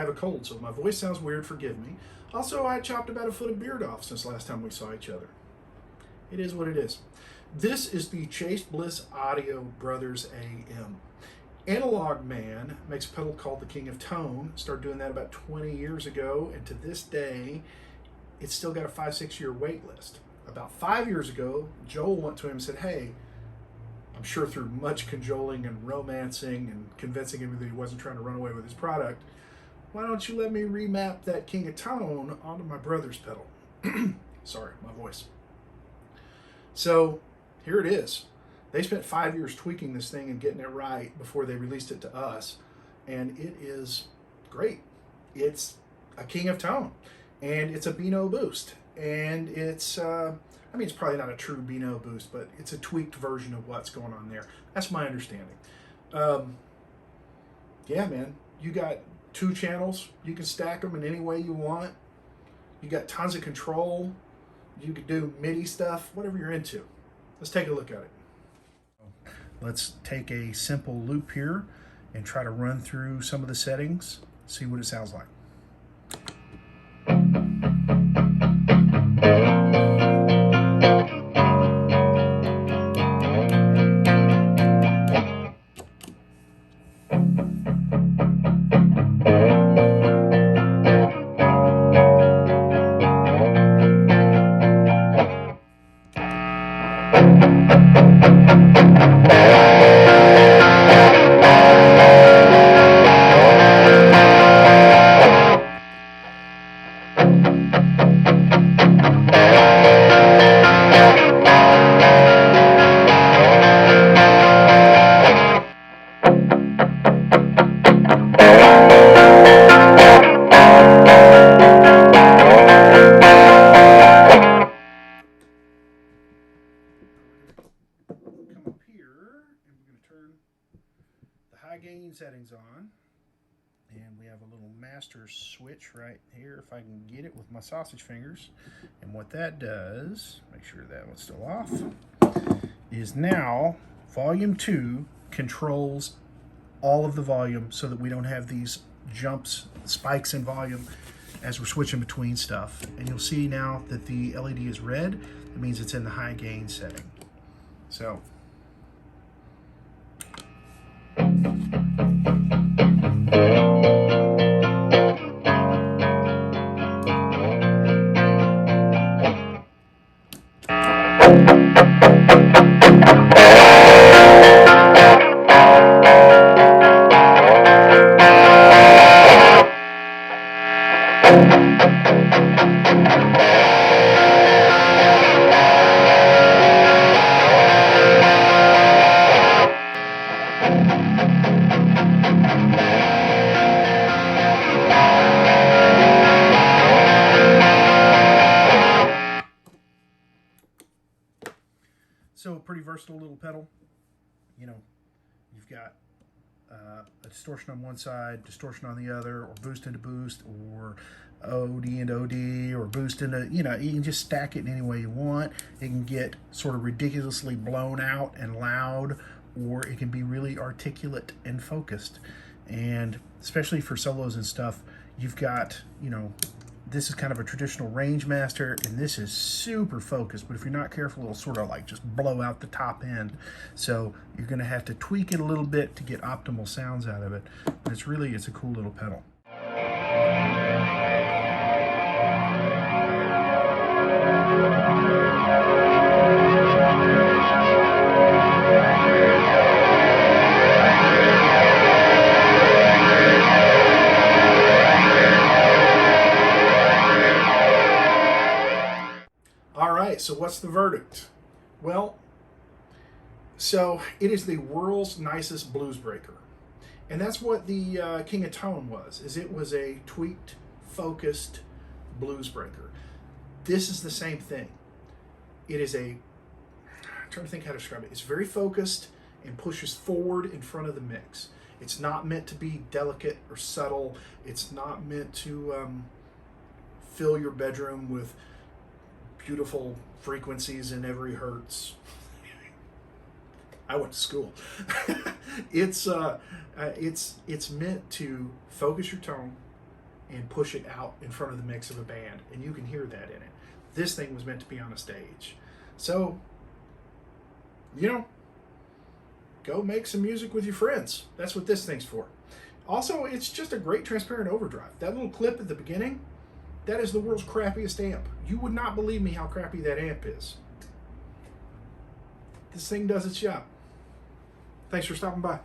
have a cold, so if my voice sounds weird, forgive me. Also, I chopped about a foot of beard off since last time we saw each other. It is what it is. This is the Chase Bliss Audio Brothers AM. Analog Man makes a pedal called the King of Tone. Started doing that about 20 years ago, and to this day, it's still got a 5-6 year wait list. About 5 years ago, Joel went to him and said, hey, I'm sure through much cajoling and romancing and convincing him that he wasn't trying to run away with his product, why don't you let me remap that King of Tone onto my brother's pedal? Sorry, my voice. So here it is. They spent 5 years tweaking this thing and getting it right before they released it to us, and it is great. It's a King of Tone, and it's a Beano boost, and it's it's probably not a true Beano boost, but it's a tweaked version of what's going on there. That's my understanding. Yeah, man, you got 2 channels. You can stack them in any way you want. You got tons of control. You can do MIDI stuff, whatever you're into. Let's take a look at it. Let's take a simple loop here and try to run through some of the settings, see what it sounds like. High gain settings on, and we have a little master switch right here if I can get it with my sausage fingers. And what that does, make sure that one's still off, is now volume 2 controls all of the volume so that we don't have these jumps, spikes in volume as we're switching between stuff. And you'll see now that the LED is red. That means it's in the high gain setting. So a pretty versatile little pedal. You know, you've got a distortion on one side, distortion on the other, or boost into boost, or OD into OD, or boost into, you can just stack it in any way you want. It can get sort of ridiculously blown out and loud, or it can be really articulate and focused. And especially for solos and stuff, you've got, this is kind of a traditional range master, and this is super focused, but if you're not careful, it'll sort of like just blow out the top end. So you're gonna have to tweak it a little bit to get optimal sounds out of it. But it's a cool little pedal. So what's the verdict? Well, so it is the world's nicest blues breaker. And that's what the King of Tone was, it was a tweaked, focused blues breaker. This is the same thing. It is I'm trying to think how to describe it. It's very focused and pushes forward in front of the mix. It's not meant to be delicate or subtle. It's not meant to fill your bedroom with beautiful frequencies in every hertz. I went to school. It's meant to focus your tone, and push it out in front of the mix of a band, and you can hear that in it. This thing was meant to be on a stage. So, you know, go make some music with your friends. That's what this thing's for. Also, it's just a great transparent overdrive. That little clip at the beginning, that is the world's crappiest amp. You would not believe me how crappy that amp is. This thing does its job. Thanks for stopping by.